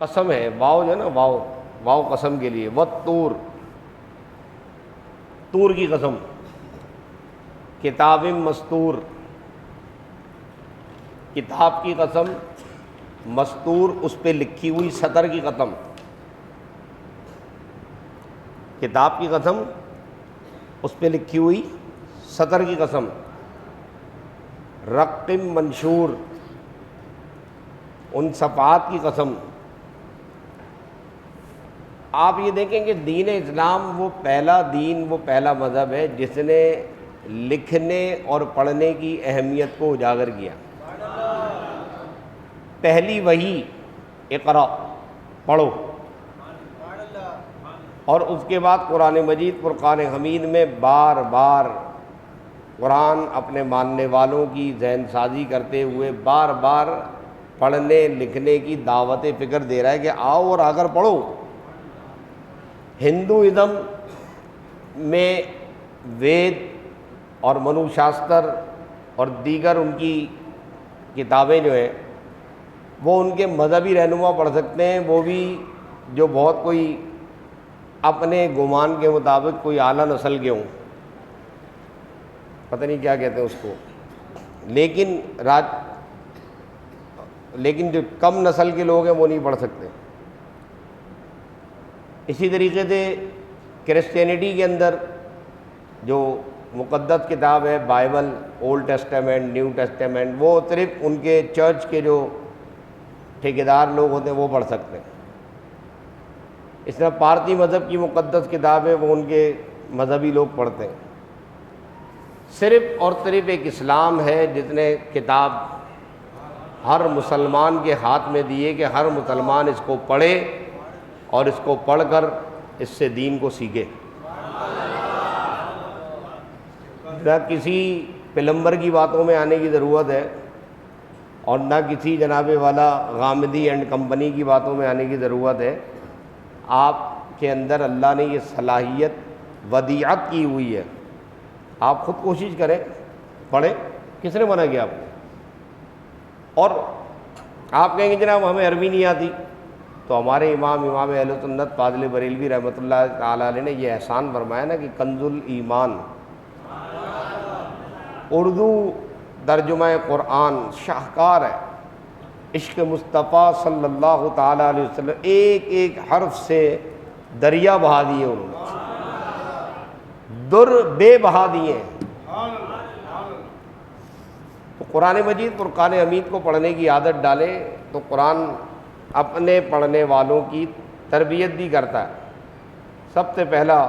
قسم ہے، واو جو ہے نا، واو واو قسم کے لیے، والطور، طور کی قسم، کتاب مستور، کتاب کی قسم، مستور اس پہ لکھی ہوئی سطر کی قسم، کتاب کی قسم، اس پہ لکھی ہوئی سطر کی قسم، رقم منشور، ان صفحات کی قسم۔ آپ یہ دیکھیں کہ دین اسلام وہ پہلا دین، وہ پہلا مذہب ہے جس نے لکھنے اور پڑھنے کی اہمیت کو اجاگر کیا۔ پہلی وحی اقرا، پڑھو، اور اس کے بعد قرآن مجید فرقان حمید میں بار بار قرآن اپنے ماننے والوں کی ذہن سازی کرتے ہوئے بار بار پڑھنے لکھنے کی دعوت فکر دے رہا ہے کہ آؤ اور آ کر پڑھو۔ ہندوازم میں وید اور منو شاستر اور دیگر ان کی کتابیں جو ہیں وہ ان کے مذہبی رہنما پڑھ سکتے ہیں، وہ بھی جو بہت کوئی اپنے گمان کے مطابق کوئی اعلیٰ نسل کے ہوں، پتہ نہیں کیا کہتے ہیں اس کو، لیکن جو کم نسل کے لوگ ہیں وہ نہیں پڑھ سکتے۔ اسی طریقے سے کرسچینٹی کے اندر جو مقدس کتاب ہے Bible, old Testament, new Testament, وہ صرف ان کے چرچ کے جو ٹھیکیدار لوگ ہوتے ہیں وہ پڑھ سکتے ہیں۔ اس طرح پارسی مذہب کی مقدس کتاب ہے وہ ان کے مذہبی لوگ پڑھتے ہیں۔ صرف اور صرف ایک اسلام ہے جس نے کتاب ہر مسلمان کے ہاتھ میں دی ہے کہ ہر مسلمان اس کو پڑھے اور اس کو پڑھ کر اس سے دین کو سیکھے۔ نہ کسی پلمبر کی باتوں میں آنے کی ضرورت ہے اور نہ کسی جناب والا غامدی اینڈ کمپنی کی باتوں میں آنے کی ضرورت ہے۔ آپ کے اندر اللہ نے یہ صلاحیت ودیعت کی ہوئی ہے، آپ خود کوشش کریں، پڑھیں، کس نے منع کیا آپ کو؟ اور آپ کہیں گے جناب ہمیں عربی نہیں آتی، تو ہمارے امام اہل سنت فاضل بریلوی رحمۃ اللہ تعالیٰ علیہ نے یہ احسان فرمایا نا کہ کنز الایمان، اردو ترجمہ قرآن شاہکار ہے، عشق مصطفیٰ صلی اللہ تعالیٰ علیہ وسلم، ایک ایک حرف سے دریا بہا دیے انہوں نے، در بے بہا دیے۔ تو قرآن مجید فرقان حمید کو پڑھنے کی عادت ڈالیں تو قرآن اپنے پڑھنے والوں کی تربیت بھی کرتا ہے۔ سب سے پہلا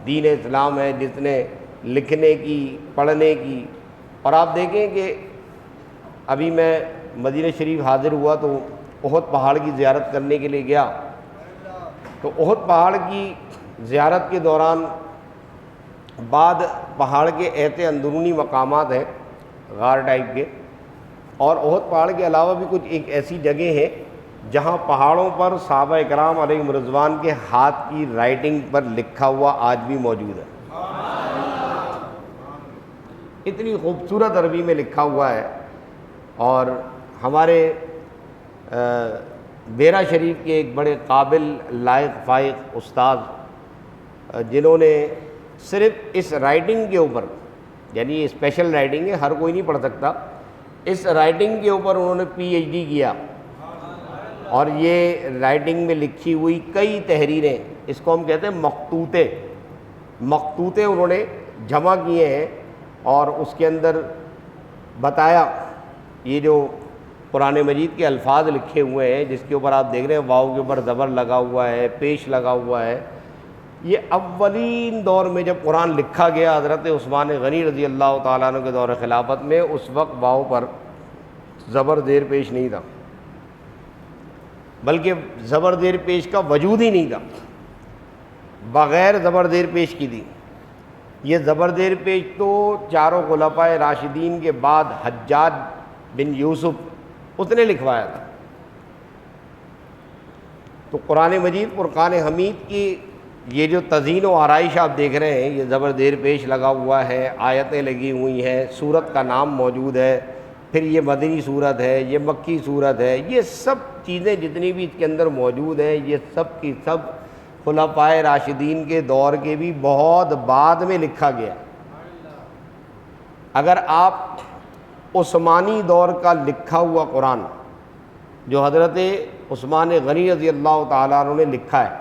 دین اسلام ہے جس نے لکھنے کی، پڑھنے کی، اور آپ دیکھیں کہ ابھی میں مدینہ شریف حاضر ہوا تو احد پہاڑ کی زیارت کرنے کے لیے گیا، تو احد پہاڑ کی زیارت کے دوران بعد پہاڑ کے ایسے اندرونی مقامات ہیں غار ٹائپ کے، اور احد پہاڑ کے علاوہ بھی کچھ ایک ایسی جگہ ہے جہاں پہاڑوں پر صحابہ اکرام علیہم رضوان کے ہاتھ کی رائٹنگ پر لکھا ہوا آج بھی موجود ہے۔ اتنی خوبصورت عربی میں لکھا ہوا ہے۔ اور ہمارے بیرا شریف کے ایک بڑے قابل، لائق، فائق استاد جنہوں نے صرف اس رائٹنگ کے اوپر، یعنی یہ اسپیشل رائٹنگ ہے، ہر کوئی نہیں پڑھ سکتا، اس رائٹنگ کے اوپر انہوں نے پی ایچ ڈی کیا، اور یہ رائٹنگ میں لکھی ہوئی کئی تحریریں، اس کو ہم کہتے ہیں مخطوطے انہوں نے جمع کیے ہیں، اور اس کے اندر بتایا یہ جو قرآن مجید کے الفاظ لکھے ہوئے ہیں، جس کے اوپر آپ دیکھ رہے ہیں واو کے اوپر زبر لگا ہوا ہے، پیش لگا ہوا ہے، یہ اولین دور میں جب قرآن لکھا گیا حضرت عثمان غنی رضی اللہ تعالیٰ عنہ کے دور خلافت میں، اس وقت واو پر زبر زیر پیش نہیں تھا، بلکہ زبر زیر پیش کا وجود ہی نہیں تھا، بغیر زبر زیر پیش کی تھی۔ یہ زبر زیر پیش تو چاروں خلفاء راشدین کے بعد حجاج بن یوسف اس نے لکھوایا تھا۔ تو قرآن مجید فرقان حمید کی یہ جو تزئین و آرائش آپ دیکھ رہے ہیں، یہ زبر زیر پیش لگا ہوا ہے، آیتیں لگی ہوئی ہیں، سورت کا نام موجود ہے، پھر یہ مدنی صورت ہے، یہ مکی صورت ہے، یہ سب چیزیں جتنی بھی اس کے اندر موجود ہیں یہ سب کی سب خلفائے راشدین کے دور کے بھی بہت بعد میں لکھا گیا۔ اگر آپ عثمانی دور کا لکھا ہوا قرآن جو حضرت عثمان غنی رضی اللہ تعالیٰ عنہ نے لکھا ہے،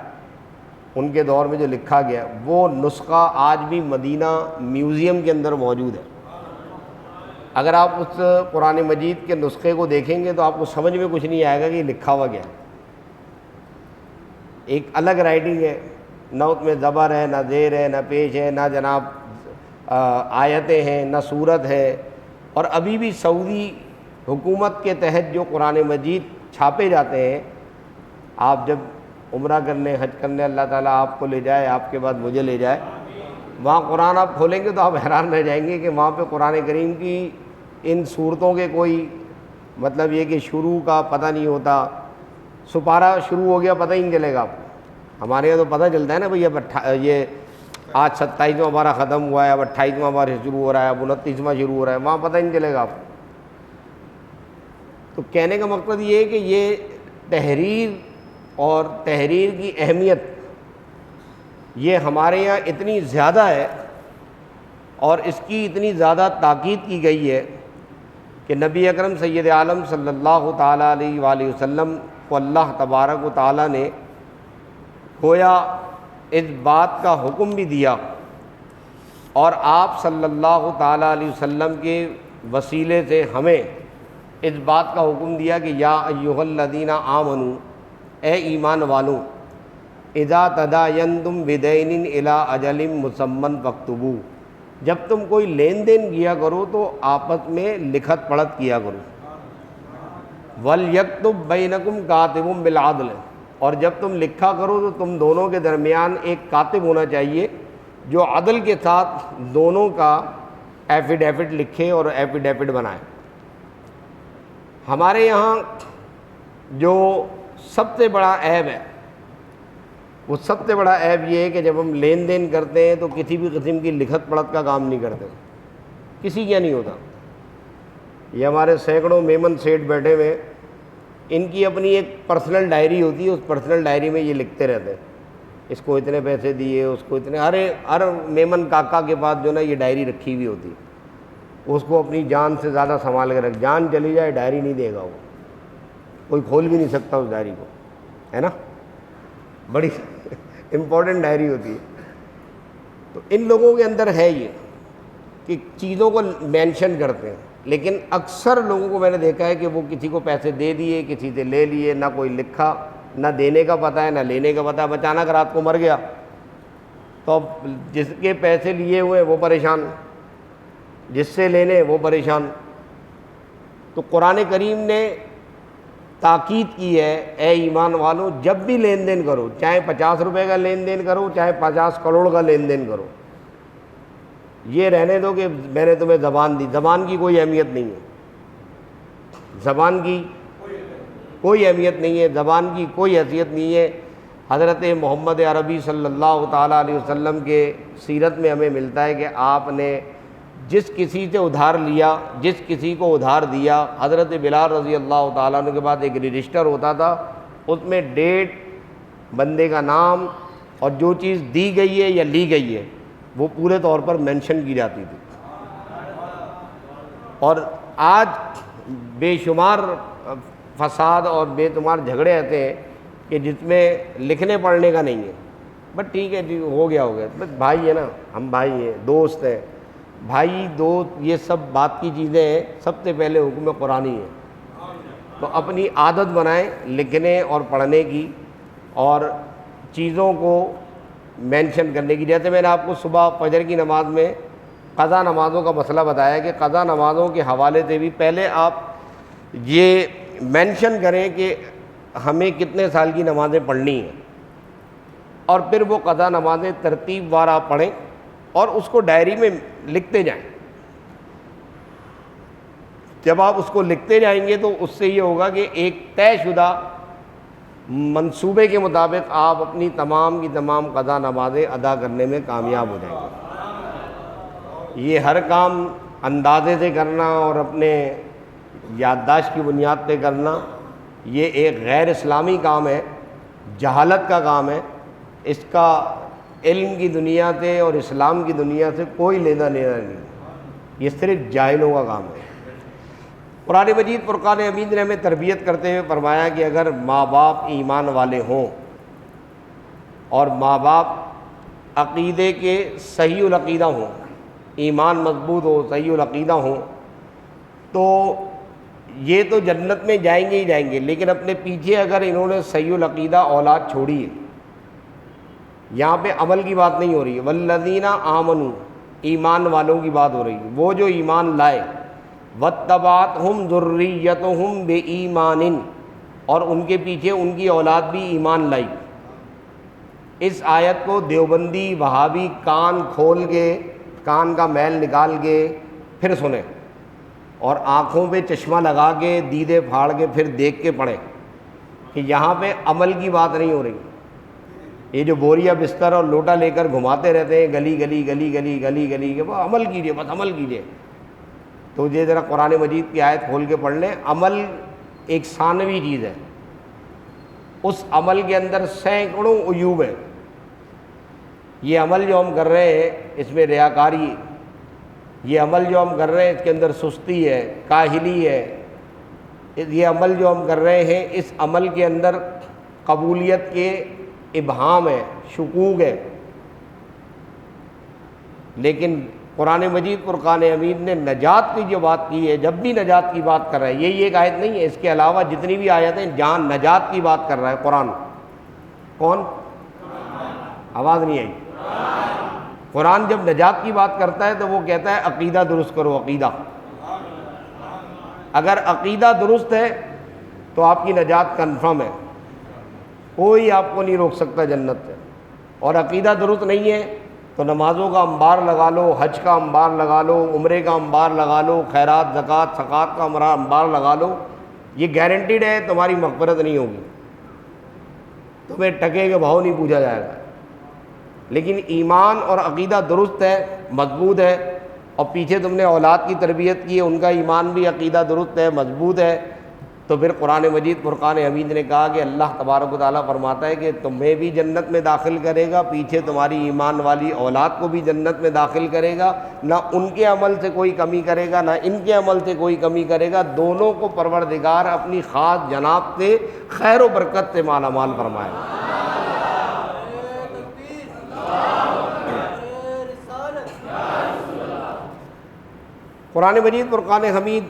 ان کے دور میں جو لکھا گیا، وہ نسخہ آج بھی مدینہ میوزیم کے اندر موجود ہے۔ اگر آپ اس قرآن مجید کے نسخے کو دیکھیں گے تو آپ کو سمجھ میں کچھ نہیں آئے گا کہ یہ لکھا ہوا گیا ہے۔ ایک الگ رائٹنگ ہے، نہ اس میں زبر ہے، نہ زیر ہے، نہ پیش ہے، نہ جناب آیتیں ہیں، نہ صورت ہے۔ اور ابھی بھی سعودی حکومت کے تحت جو قرآن مجید چھاپے جاتے ہیں، آپ جب عمرہ کرنے، حج کرنے اللہ تعالیٰ آپ کو لے جائے، آپ کے بعد مجھے لے جائے، وہاں قرآن آپ کھولیں گے تو آپ حیران رہ جائیں گے کہ وہاں پہ قرآن کریم کی ان صورتوں کے کوئی مطلب یہ کہ شروع کا پتہ نہیں ہوتا، سپارہ شروع ہو گیا پتہ ہی نہیں چلے گا آپ کو۔ ہمارے یہاں تو پتہ چلتا ہے نا بھئی اب یہ آج 27واں ہمارا ختم ہوا ہے، اب 28واں ہمارا شروع ہو رہا ہے، اب 29واں شروع ہو رہا ہے، وہاں پتہ ہی نہیں چلے گا آپ کو۔ تو کہنے کا مقصد یہ ہے کہ یہ تحریر اور تحریر کی اہمیت یہ ہمارے یہاں اتنی زیادہ ہے اور اس کی اتنی زیادہ تاکید کی گئی ہے کہ نبی اکرم سید عالم صلی اللہ تعالیٰ علیہ وآلہ وسلم کو اللہ تبارک و تعالیٰ نے گویا اس بات کا حکم بھی دیا، اور آپ صلی اللہ تعالیٰ علیہ وسلم کے وسیلے سے ہمیں اس بات کا حکم دیا کہ یا ایھا الذین آمنوا، اے ایمان والوں، اذا تداینتم بدین الی اجل مسمى فاکتبوہ، جب تم کوئی لین دین کیا کرو تو آپس میں لکھت پڑھت کیا کرو۔ وَلْيَكْتُبْ بَيْنَكُمْ كَاتِبٌ بِالْعَدْلِ، اور جب تم لکھا کرو تو تم دونوں کے درمیان ایک کاتب ہونا چاہیے جو عدل کے ساتھ دونوں کا ایفیڈیوٹ لکھے اور ایفیڈیوٹ بنائے۔ ہمارے یہاں جو سب سے بڑا عیب ہے، وہ سب سے بڑا عیب یہ ہے کہ جب ہم لین دین کرتے ہیں تو کسی بھی قسم کی لکھت پڑھت کا کام نہیں کرتے، کسی کا نہیں ہوتا۔ یہ ہمارے سینکڑوں میمن سیٹ بیٹھے ہوئے، ان کی اپنی ایک پرسنل ڈائری ہوتی ہے، اس پرسنل ڈائری میں یہ لکھتے رہتے ہیں، اس کو اتنے پیسے دیے، اس کو اتنے، ہر میمن کاکا کے پاس جو نا یہ ڈائری رکھی ہوئی ہوتی ہے، اس کو اپنی جان سے زیادہ سنبھال کے رکھ، جان چلی جائے ڈائری نہیں دے گا وہ، کوئی کھول بھی نہیں سکتا اس ڈائری کو، ہے نا، بڑی امپورٹنٹ ڈائری ہوتی ہے۔ تو ان لوگوں کے اندر ہے یہ کہ چیزوں کو مینشن کرتے ہیں، لیکن اکثر لوگوں کو میں نے دیکھا ہے کہ وہ کسی کو پیسے دے دیے، کسی سے لے لیے، نہ کوئی لکھا، نہ دینے کا پتہ ہے نہ لینے کا پتہ ہے، اچانک رات کو مر گیا تو اب جس کے پیسے لیے ہوئے وہ پریشان، جس سے لینے وہ پریشان۔ تو قرآن کریم نے تاکید کی ہے، اے ایمان والوں، جب بھی لین دین کرو، چاہے 50 روپے کا لین دین کرو، چاہے 50 کروڑ کا لین دین کرو، یہ رہنے دو کہ میں نے تمہیں زبان دی، زبان کی کوئی اہمیت نہیں ہے، زبان کی کوئی اہمیت نہیں ہے، زبان کی کوئی حیثیت نہیں ہے۔ حضرت محمد عربی صلی اللہ تعالیٰ علیہ وسلم کے سیرت میں ہمیں ملتا ہے کہ آپ نے جس کسی سے ادھار لیا، جس کسی کو ادھار دیا، حضرت بلال رضی اللہ تعالیٰ عنہ کے بعد ایک رجسٹر ہوتا تھا، اس میں ڈیٹ، بندے کا نام اور جو چیز دی گئی ہے یا لی گئی ہے وہ پورے طور پر مینشن کی جاتی تھی۔ اور آج بے شمار فساد اور بے شمار جھگڑے آتے ہیں کہ جس میں لکھنے پڑھنے کا نہیں ہے، بس ٹھیک ہے جی، ہو گیا بس بھائی ہے نا، ہم بھائی ہیں، دوست ہیں، بھائی دوست یہ سب بات کی چیزیں ہیں، سب سے پہلے حکم قرآنی ہے۔ تو اپنی عادت بنائیں لکھنے اور پڑھنے کی اور چیزوں کو مینشن کرنے کی۔ جیسے میں نے آپ کو صبح فجر کی نماز میں قضا نمازوں کا مسئلہ بتایا کہ قضا نمازوں کے حوالے سے بھی پہلے آپ یہ مینشن کریں کہ ہمیں کتنے سال کی نمازیں پڑھنی ہیں، اور پھر وہ قضا نمازیں ترتیب وار آپ پڑھیں اور اس کو ڈائری میں لکھتے جائیں۔ جب آپ اس کو لکھتے جائیں گے تو اس سے یہ ہوگا کہ ایک طے شدہ منصوبے کے مطابق آپ اپنی تمام کی تمام قضا نمازیں ادا کرنے میں کامیاب ہو جائیں گے۔ یہ ہر کام اندازے سے کرنا اور اپنے یادداشت کی بنیاد پہ کرنا یہ ایک غیر اسلامی کام ہے، جہالت کا کام ہے، اس کا علم کی دنیا سے اور اسلام کی دنیا سے کوئی لینا دینا نہیں، یہ صرف جاہلوں کا کام ہے۔ قرآن مجید فرقان حمید نے ہمیں تربیت کرتے ہوئے فرمایا کہ اگر ماں باپ ایمان والے ہوں اور ماں باپ عقیدے کے صحیح العقیدہ ہوں، ایمان مضبوط ہو، صحیح العقیدہ ہوں، تو یہ تو جنت میں جائیں گے ہی جائیں گے، لیکن اپنے پیچھے اگر انہوں نے صحیح العقیدہ اولاد چھوڑی ہے، یہاں پہ عمل کی بات نہیں ہو رہی ہے، والذین آمنوا، ایمان والوں کی بات ہو رہی ہے، وہ جو ایمان لائے، واتبعتہم ذریتہم بإیمان، اور ان کے پیچھے ان کی اولاد بھی ایمان لائی۔ اس آیت کو دیوبندی وہابی کان کھول کے، کان کا میل نکال کے پھر سنیں، اور آنکھوں پہ چشمہ لگا کے، دیدے پھاڑ کے پھر دیکھ کے پڑھیں کہ یہاں پہ عمل کی بات نہیں ہو رہی۔ یہ جو بوریا بستر اور لوٹا لے کر گھماتے رہتے ہیں گلی گلی گلی گلی گلی گلی کہ بس عمل کیجیے، بس عمل کیجیے، تو یہ ذرا قرآن مجید کی آیت کھول کے پڑھ لیں۔ عمل ایک ثانوی چیز ہے، اس عمل کے اندر سینکڑوں عیوب ہیں۔ یہ عمل جو ہم کر رہے ہیں اس میں ریاکاری، یہ عمل جو ہم کر رہے ہیں اس کے اندر سستی ہے، کاہلی ہے، یہ عمل جو ہم کر رہے ہیں اس عمل کے اندر قبولیت کے ابہام ہے، شکوک ہے۔ لیکن قرآن مجید فرقان حمید نے نجات کی جو بات کی ہے، جب بھی نجات کی بات کر رہا ہے، یہی ایک آیت نہیں ہے، اس کے علاوہ جتنی بھی آیتیں جہاں نجات کی بات کر رہا ہے قرآن، کون؟ آواز نہیں آئی۔ قرآن جب نجات کی بات کرتا ہے تو وہ کہتا ہے عقیدہ درست کرو، عقیدہ۔ اگر عقیدہ درست ہے تو آپ کی نجات کنفرم ہے، کوئی آپ کو نہیں روک سکتا جنت سے۔ اور عقیدہ درست نہیں ہے تو نمازوں کا انبار لگا لو، حج کا انبار لگا لو، عمرے کا انبار لگا لو، خیرات زکوٰۃ صدقات کا انبار لگا لو، یہ گارنٹیڈ ہے تمہاری مغفرت نہیں ہوگی، تمہیں ٹکے کے بھاؤ نہیں پوچھا جائے گا۔ لیکن ایمان اور عقیدہ درست ہے، مضبوط ہے، اور پیچھے تم نے اولاد کی تربیت کی ہے، ان کا ایمان بھی عقیدہ درست ہے، مضبوط ہے، تو پھر قرآن مجید فرقان حمید نے کہا کہ اللہ تبارک و تعالیٰ فرماتا ہے کہ تمہیں بھی جنت میں داخل کرے گا، پیچھے تمہاری ایمان والی اولاد کو بھی جنت میں داخل کرے گا، نہ ان کے عمل سے کوئی کمی کرے گا، نہ ان کے عمل سے کوئی کمی کرے گا، دونوں کو پروردگار اپنی خاص جناب سے خیر و برکت سے مالا مال فرمائے گا۔ قرآن مجید فرقان حمید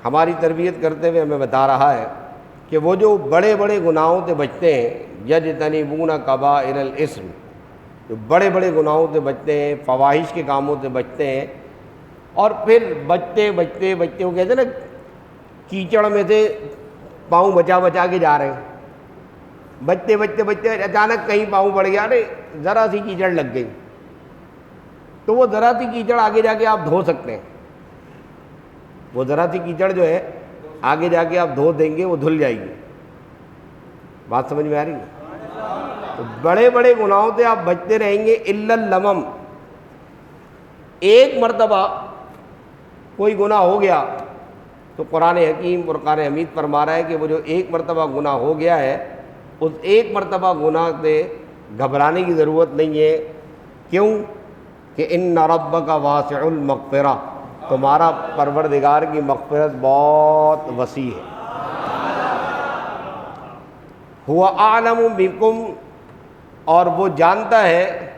ہماری تربیت کرتے ہوئے ہمیں بتا رہا ہے کہ وہ جو بڑے بڑے گناہوں سے بچتے ہیں، یجتنبون کبائر الاسم، جو بڑے بڑے گناہوں سے بچتے ہیں، فواحش کے کاموں سے بچتے ہیں، اور پھر بچتے بچتے بچتے وہ کہتے ہیں نا کیچڑ میں سے پاؤں بچا بچا کے جا رہے ہیں، بچتے بچتے بچتے اچانک کہیں پاؤں پڑ گیا، ارے ذرا سی کیچڑ لگ گئی، تو وہ ذرا سی کیچڑ آگے جا کے آپ دھو سکتے ہیں، وہ ذرا سی کیچڑ جو ہے آگے جا کے آپ دھو دیں گے وہ دھل جائے گی۔ بات سمجھ میں آ رہی ہے؟ تو بڑے بڑے گناہوں سے آپ بچتے رہیں گے، الا اللمم، ایک مرتبہ کوئی گناہ ہو گیا تو قرآن حکیم فرقان حمید فرما رہا ہے کہ وہ جو ایک مرتبہ گناہ ہو گیا ہے، اس ایک مرتبہ گناہ سے گھبرانے کی ضرورت نہیں ہے۔ کیوں؟ کہ ان ربک واسع المغفرہ، تمہارا پروردگار کی مغفرت بہت وسیع ہے۔ هو اعلم بکم، اور وہ جانتا ہے،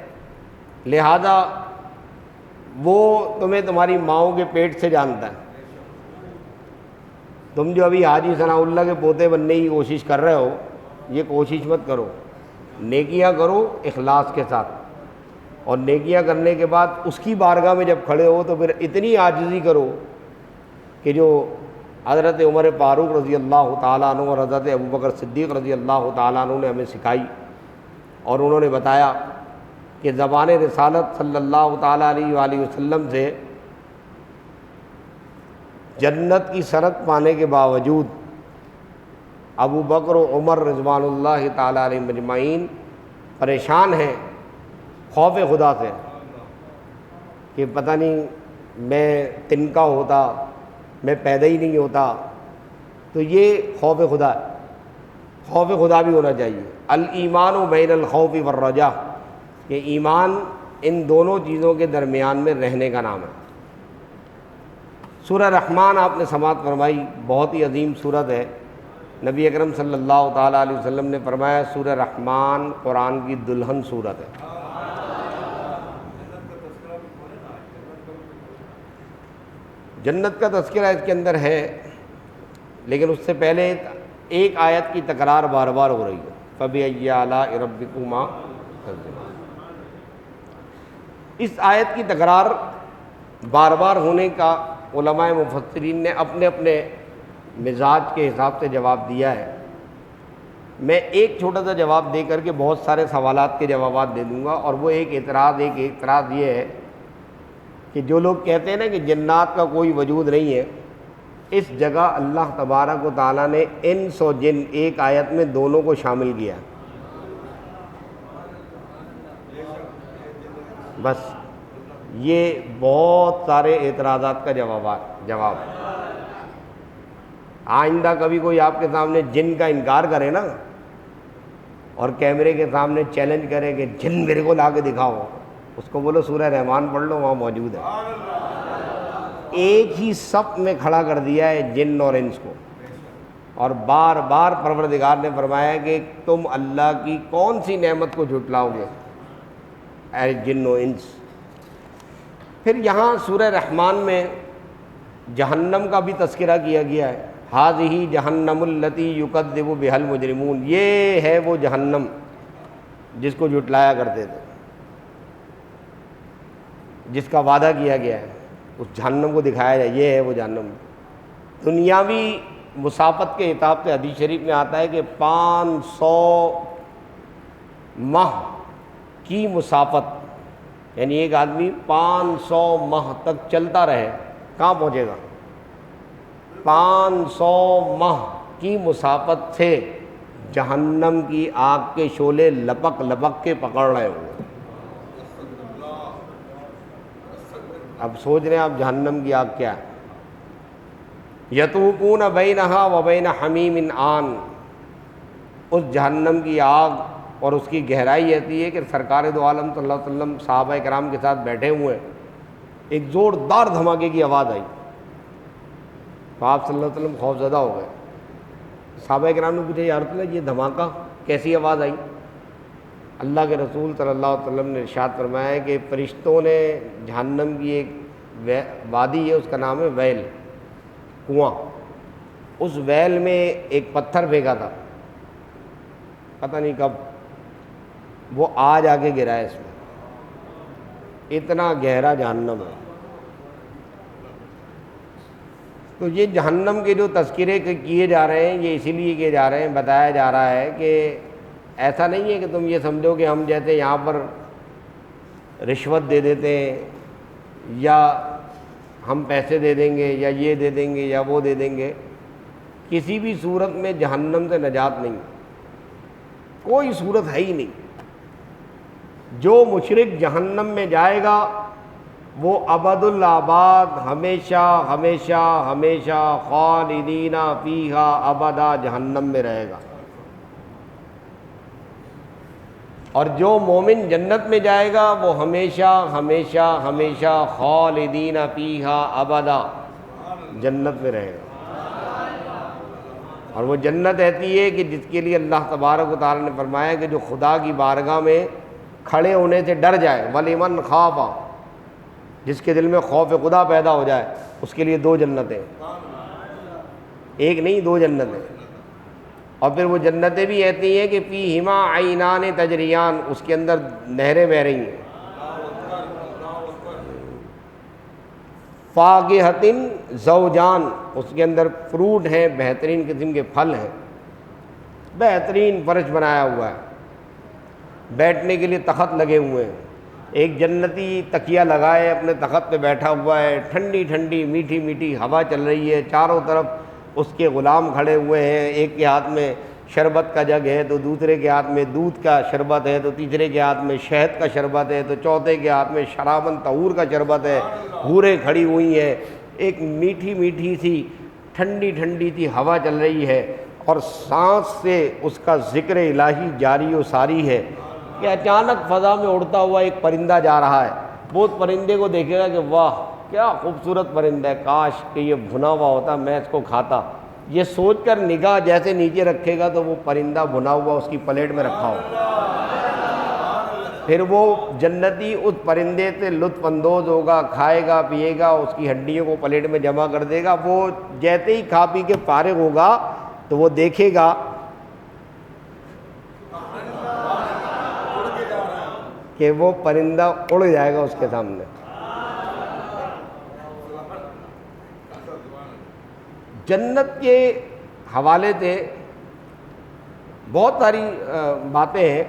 لہذا وہ تمہیں تمہاری ماؤں کے پیٹ سے جانتا ہے۔ تم جو ابھی حاجی ثناء اللہ کے پوتے بننے کی کوشش کر رہے ہو، یہ کوشش مت کرو، نیکیاں کرو اخلاص کے ساتھ، اور نیکیاں کرنے کے بعد اس کی بارگاہ میں جب کھڑے ہو تو پھر اتنی عاجزی کرو کہ جو حضرت عمر فاروق رضی اللہ تعالیٰ عنہ اور حضرت ابوبکر صدیق رضی اللہ تعالیٰ عنہ نے ہمیں سکھائی، اور انہوں نے بتایا کہ زبان رسالت صلی اللہ تعالیٰ علیہ وآلہ وسلم سے جنت کی سرت پانے کے باوجود ابو بکر و عمر رضوان اللہ تعالیٰ علیہ مجمعین پریشان ہیں خوف خدا سے کہ پتہ نہیں میں تنکا ہوتا میں پیدا ہی نہیں ہوتا. تو یہ خوف خدا ہے. خوف خدا بھی ہونا چاہیے. الایمان بین الخوف والرجاء، کہ ایمان ان دونوں چیزوں کے درمیان میں رہنے کا نام ہے. سورہ رحمان آپ نے سماعت فرمائی، بہت ہی عظیم سورت ہے. نبی اکرم صلی اللہ تعالیٰ علیہ وسلم نے فرمایا سورہ رحمان قرآن کی دلہن سورت ہے. جنت کا تذکرہ اس کے اندر ہے، لیکن اس سے پہلے ایک آیت کی تکرار بار بار ہو رہی ہے. فَبِأَيِّ آلَاءِ رَبِّكُمَا تُكَذِّبَانِ. اس آیت کی تکرار بار بار ہونے کا علماء مفسرین نے اپنے اپنے مزاج کے حساب سے جواب دیا ہے. میں ایک چھوٹا سا جواب دے کر کے بہت سارے سوالات کے جوابات دے دوں گا. اور وہ ایک اعتراض یہ ہے کہ جو لوگ کہتے ہیں نا کہ جنات کا کوئی وجود نہیں ہے، اس جگہ اللہ تبارک و تعالیٰ نے انس و جن ایک آیت میں دونوں کو شامل کیا. بس یہ بہت سارے اعتراضات کا جواب. آئندہ کبھی کوئی آپ کے سامنے جن کا انکار کرے نا اور کیمرے کے سامنے چیلنج کرے کہ جن میرے کو لا کے دکھاؤ، اس کو بولو سورہ رحمان پڑھ لو، وہاں موجود ہے. ایک ہی صف میں کھڑا کر دیا ہے جن اور انس کو، اور بار بار پروردگار نے فرمایا کہ تم اللہ کی کون سی نعمت کو جھٹلاؤ گے اے جن و انس. پھر یہاں سورہ رحمان میں جہنم کا بھی تذکرہ کیا گیا ہے. ھذہ جہنم التی یکذب بہا المجرمون. یہ ہے وہ جہنم جس کو جھٹلایا کرتے تھے، جس کا وعدہ کیا گیا ہے. اس جہنم کو دکھایا جائے، یہ ہے وہ جہنم. دنیاوی مسافت کے اعتبار سے حدیث شریف میں آتا ہے کہ 500 ماہ کی مسافت، یعنی ایک آدمی 500 ماہ تک چلتا رہے کہاں پہنچے گا؟ 500 ماہ کی مسافت سے جہنم کی آگ کے شعلے لپک لپک کے پکڑ رہے ہوں. اب سوچ رہے ہیں آپ جہنم کی آگ کیا ہے. یطوفون بینہا وبین حمیم آن. اس جہنم کی آگ اور اس کی گہرائی ایسی ہے کہ سرکار دو عالم صلی اللہ علیہ وسلم صحابہ کرام کے ساتھ بیٹھے ہوئے ہیں، ایک زوردار دھماکے کی آواز آئی تو آپ صلی اللہ علیہ وسلم خوف زدہ ہو گئے. صحابہ کرام نے پوچھا یا رسول اللہ یہ دھماکہ کیسی آواز آئی؟ اللہ کے رسول صلی اللہ علیہ وسلم نے ارشاد فرمایا ہے کہ فرشتوں نے جہنم کی ایک وادی ہے، اس کا نام ہے ویل، کنواں. اس ویل میں ایک پتھر پھینکا تھا، پتہ نہیں کب، وہ آج آ کے گرا ہے اس میں. اتنا گہرا جہنم ہے. تو یہ جہنم کے جو تذکرے کیے جا رہے ہیں یہ اسی لیے کیے جا رہے ہیں، بتایا جا رہا ہے کہ ایسا نہیں ہے کہ تم یہ سمجھو کہ ہم جیسے یہاں پر رشوت دے دیتے ہیں یا ہم پیسے دے دیں گے یا یہ دے دیں گے یا وہ دے دیں گے. کسی بھی صورت میں جہنم سے نجات نہیں، کوئی صورت ہے ہی نہیں. جو مشرک جہنم میں جائے گا وہ ابد الآباد ہمیشہ ہمیشہ ہمیشہ خالدین فیہا ابدا جہنم میں رہے گا. اور جو مومن جنت میں جائے گا وہ ہمیشہ ہمیشہ ہمیشہ خالدین فیہا ابدا جنت میں رہے گا. اور وہ جنت ایسی ہے کہ جس کے لیے اللہ تبارک و تعالی نے فرمایا کہ جو خدا کی بارگاہ میں کھڑے ہونے سے ڈر جائے، وَلِمَنْ خَافَ، جس کے دل میں خوف خدا پیدا ہو جائے، اس کے لیے 2 جنتیں، ایک نہیں 2 جنتیں. اور پھر وہ جنتیں بھی ایسی ہیں کہ فیہما عینان تجریان، اس کے اندر نہریں بہہ رہی ہیں. فاکہۃ زوجان، اس کے اندر فروٹ ہیں، بہترین قسم کے پھل ہیں، بہترین فرش بنایا ہوا ہے، بیٹھنے کے لیے تخت لگے ہوئے ہیں. ایک جنتی تکیہ لگائے اپنے تخت پہ بیٹھا ہوا ہے، ٹھنڈی ٹھنڈی میٹھی میٹھی ہوا چل رہی ہے، چاروں طرف اس کے غلام کھڑے ہوئے ہیں. ایک کے ہاتھ میں شربت کا جگ ہے تو دوسرے کے ہاتھ میں دودھ کا شربت ہے تو تیسرے کے ہاتھ میں شہد کا شربت ہے تو چوتھے کے ہاتھ میں شرابن طہور کا شربت ہے. حوریں کھڑی ہوئی ہیں، ایک میٹھی میٹھی سی ٹھنڈی ٹھنڈی سی ہوا چل رہی ہے اور سانس سے اس کا ذکر الہی جاری و ساری ہے کہ اچانک فضا میں اڑتا ہوا ایک پرندہ جا رہا ہے. وہ پرندے کو دیکھے گا کہ واہ کیا خوبصورت پرندہ ہے، کاش کہ یہ بھنا ہوا ہوتا میں اس کو کھاتا. یہ سوچ کر نگاہ جیسے نیچے رکھے گا تو وہ پرندہ بھنا ہوا اس کی پلیٹ میں رکھا ہو. پھر وہ جنتی اس پرندے سے لطف اندوز ہوگا، کھائے گا پیے گا، اس کی ہڈیوں کو پلیٹ میں جمع کر دے گا. وہ جیسے ہی کھا پی کے فارغ ہوگا تو وہ دیکھے گا کہ وہ پرندہ اڑ جائے گا اس کے سامنے. جنت کے حوالے سے بہت ساری باتیں ہیں،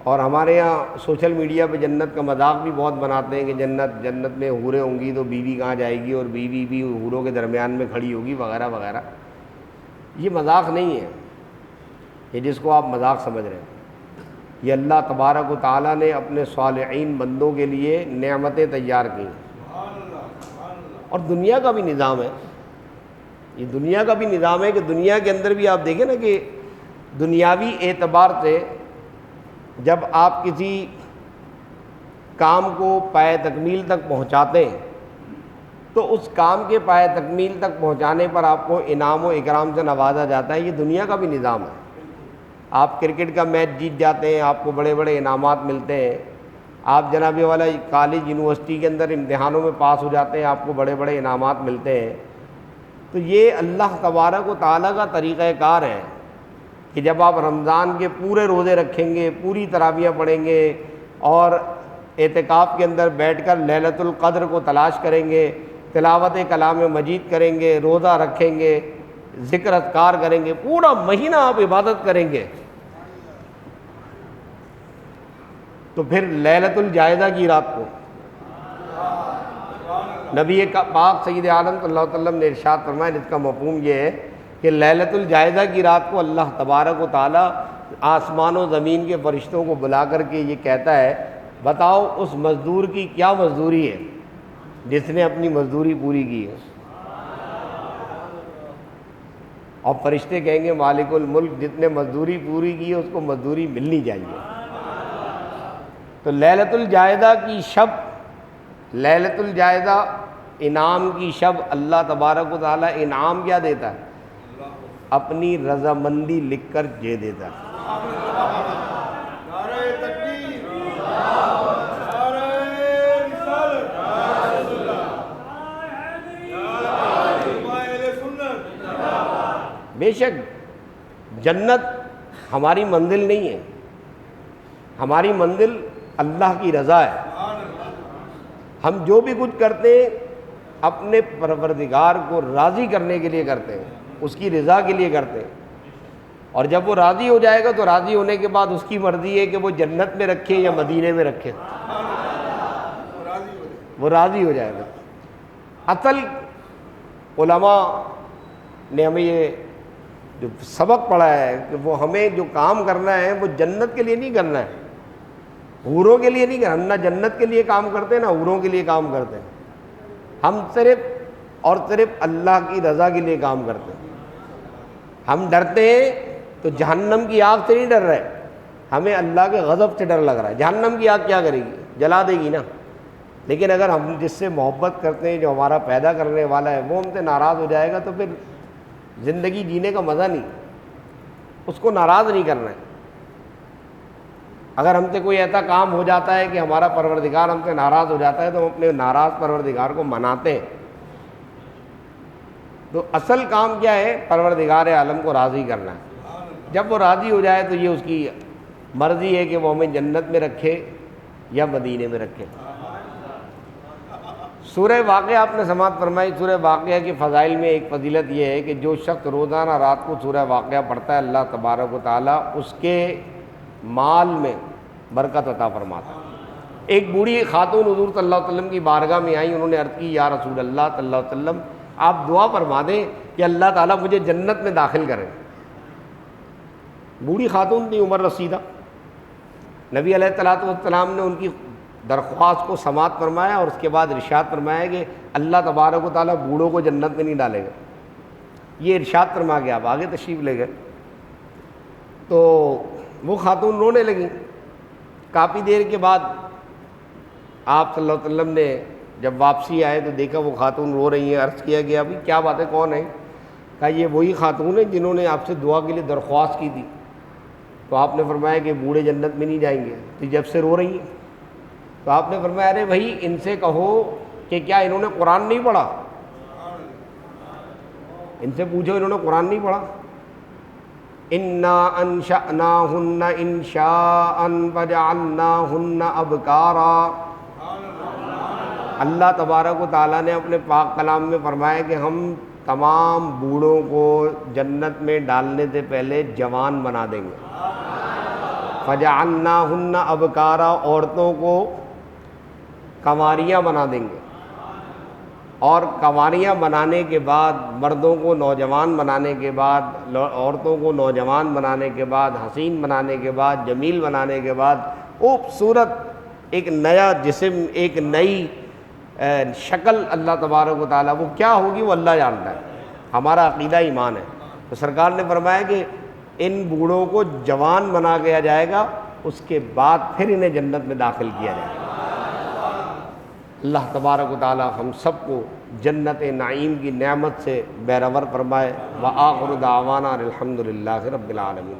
اور ہمارے یہاں سوشل میڈیا پہ جنت کا مذاق بھی بہت بناتے ہیں کہ جنت میں حوریں ہوں گی تو بیوی کہاں جائے گی اور بیوی بھی حوروں کے درمیان میں کھڑی ہوگی وغیرہ وغیرہ. یہ مذاق نہیں ہے، یہ جس کو آپ مذاق سمجھ رہے ہیں. یہ اللہ تبارک و تعالیٰ نے اپنے صالحین بندوں کے لیے نعمتیں تیار کی ہیں، اور دنیا کا بھی نظام ہے. یہ دنیا کا بھی نظام ہے کہ دنیا کے اندر بھی آپ دیکھیں نا کہ دنیاوی اعتبار سے جب آپ کسی کام کو پائے تکمیل تک پہنچاتے ہیں تو اس کام کے پائے تکمیل تک پہنچانے پر آپ کو انعام و اکرام سے نوازا جاتا ہے. یہ دنیا کا بھی نظام ہے. آپ کرکٹ کا میچ جیت جاتے ہیں، آپ کو بڑے بڑے انعامات ملتے ہیں. آپ جناب والا کالج یونیورسٹی کے اندر امتحانوں میں پاس ہو جاتے ہیں، آپ کو بڑے بڑے انعامات ملتے ہیں. تو یہ اللہ تبارک و تعالیٰ کا طریقہ کار ہے کہ جب آپ رمضان کے پورے روزے رکھیں گے، پوری تراویحیں پڑھیں گے اور اعتکاف کے اندر بیٹھ کر لیلۃ القدر کو تلاش کریں گے، تلاوت کلام مجید کریں گے، روزہ رکھیں گے، ذکر اذکار کریں گے، پورا مہینہ آپ عبادت کریں گے، تو پھر لیلۃ الجائزہ کی رات کو نبی پاک سید عالم صلی اللہ علیہ وسلم نے ارشاد فرمایا، جس کا مفہوم یہ ہے کہ لیلۃ الجائزہ کی رات کو اللہ تبارک و تعالیٰ آسمان و زمین کے فرشتوں کو بلا کر کے یہ کہتا ہے بتاؤ اس مزدور کی کیا مزدوری ہے جس نے اپنی مزدوری پوری کی ہے. اور فرشتے کہیں گے مالک الملک جس نے مزدوری پوری کی ہے اس کو مزدوری ملنی چاہیے. تو لیلۃ الجائزہ کی شب، لیلۃ الجائزہ انعام کی شب، اللہ تبارک و تعالیٰ انعام کیا دیتا ہے؟ اپنی رضامندی لکھ کر دے دیتا ہے. بے شک جنت ہماری منزل نہیں ہے، ہماری منزل اللہ کی رضا ہے. ہم جو بھی کچھ کرتے ہیں اپنے پروردگار کو راضی کرنے کے لیے کرتے ہیں، اس کی رضا کے لیے کرتے ہیں. اور جب وہ راضی ہو جائے گا تو راضی ہونے کے بعد اس کی مرضی ہے کہ وہ جنت میں رکھے یا مدینے میں رکھے، وہ راضی ہو جائے گا. اصل علماء نے ہمیں یہ جو سبق پڑھا ہے کہ وہ ہمیں جو کام کرنا ہے وہ جنت کے لیے نہیں کرنا ہے، حوروں کے لیے نہیں کرنا. ہم نہ جنت کے لیے کام کرتے ہیں نہ حوروں کے لیے کام کرتے ہیں. ہم صرف اور صرف اللہ کی رضا کے لیے کام کرتے ہیں. ہم ڈرتے ہیں تو جہنم کی آگ سے نہیں ڈر رہے، ہمیں اللہ کے غضب سے ڈر لگ رہا ہے. جہنم کی آگ کیا کرے گی؟ جلا دے گی نا. لیکن اگر ہم جس سے محبت کرتے ہیں، جو ہمارا پیدا کرنے والا ہے، وہ ہم سے ناراض ہو جائے گا تو پھر زندگی جینے کا مزہ نہیں. اس کو ناراض نہیں کرنا ہے. اگر ہم سے کوئی ایسا کام ہو جاتا ہے کہ ہمارا پروردگار ہم سے ناراض ہو جاتا ہے تو ہم اپنے ناراض پروردگار کو مناتے ہیں. تو اصل کام کیا ہے؟ پروردگار عالم کو راضی کرنا ہے. جب وہ راضی ہو جائے تو یہ اس کی مرضی ہے کہ وہ ہمیں جنت میں رکھے یا مدینے میں رکھے. سورہ واقعہ آپ نے سماعت فرمائی. سورہ واقعہ کی فضائل میں ایک فضیلت یہ ہے کہ جو شخص روزانہ رات کو سورہ واقعہ پڑھتا ہے اللہ تبارک و تعالیٰ اس کے مال میں برکت عطا فرماتا ہے. ایک بوڑھی خاتون حضور صلی اللہ علیہ وسلم کی بارگاہ میں آئی. انہوں نے عرض کی یا رسول اللہ صلی اللہ علیہ وسلم آپ دعا فرما دیں کہ اللہ تعالیٰ مجھے جنت میں داخل کرے. بوڑھی خاتون تھی، عمر رسیدہ. نبی علیہ الصلوۃ والسلام نے ان کی درخواست کو سماعت فرمایا اور اس کے بعد ارشاد فرمایا کہ اللہ تبارک و تعالیٰ بوڑھوں کو جنت میں نہیں ڈالے گا. یہ ارشاد فرما کے آپ آگے تشریف لے گئے. تو وہ خاتون رونے لگیں. کافی دیر کے بعد آپ صلی اللہ علیہ وسلم نے جب واپسی آئے تو دیکھا وہ خاتون رو رہی ہیں. عرض کیا گیا ابھی کیا بات ہے, کون ہے؟ کہا یہ وہی خاتون ہیں جنہوں نے آپ سے دعا کے لیے درخواست کی تھی. تو آپ نے فرمایا کہ بوڑھے جنت میں نہیں جائیں گے, تو جب سے رو رہی ہیں. تو آپ نے فرمایا ارے بھائی ان سے کہو کہ کیا انہوں نے قرآن نہیں پڑھا؟ ان سے پوچھو انہوں نے قرآن نہیں پڑھا؟ انا انشأناہن انشاء فجعلناہن ابکارا. اللہ تبارک و تعالیٰ نے اپنے پاک کلام میں فرمایا کہ ہم تمام بوڑھوں کو جنت میں ڈالنے سے پہلے جوان بنا دیں گے. فجعلناہن ابکارا, عورتوں کو کنواریاں بنا دیں گے, اور کنواریاں بنانے کے بعد مردوں کو نوجوان بنانے کے بعد, عورتوں کو نوجوان بنانے کے بعد, حسین بنانے کے بعد, جمیل بنانے کے بعد خوبصورت ایک نیا جسم, ایک نئی شکل اللہ تبارک و تعالیٰ, وہ کیا ہوگی وہ اللہ جانتا ہے. ہمارا عقیدہ ایمان ہے. تو سرکار نے فرمایا کہ ان بوڑھوں کو جوان بنا دیا جائے گا, اس کے بعد پھر انہیں جنت میں داخل کیا جائے گا. اللہ تبارک و تعالی ہم سب کو جنت نعیم کی نعمت سے بہرور فرمائے. وآخر دعوانا الحمد للہ رب العالمین.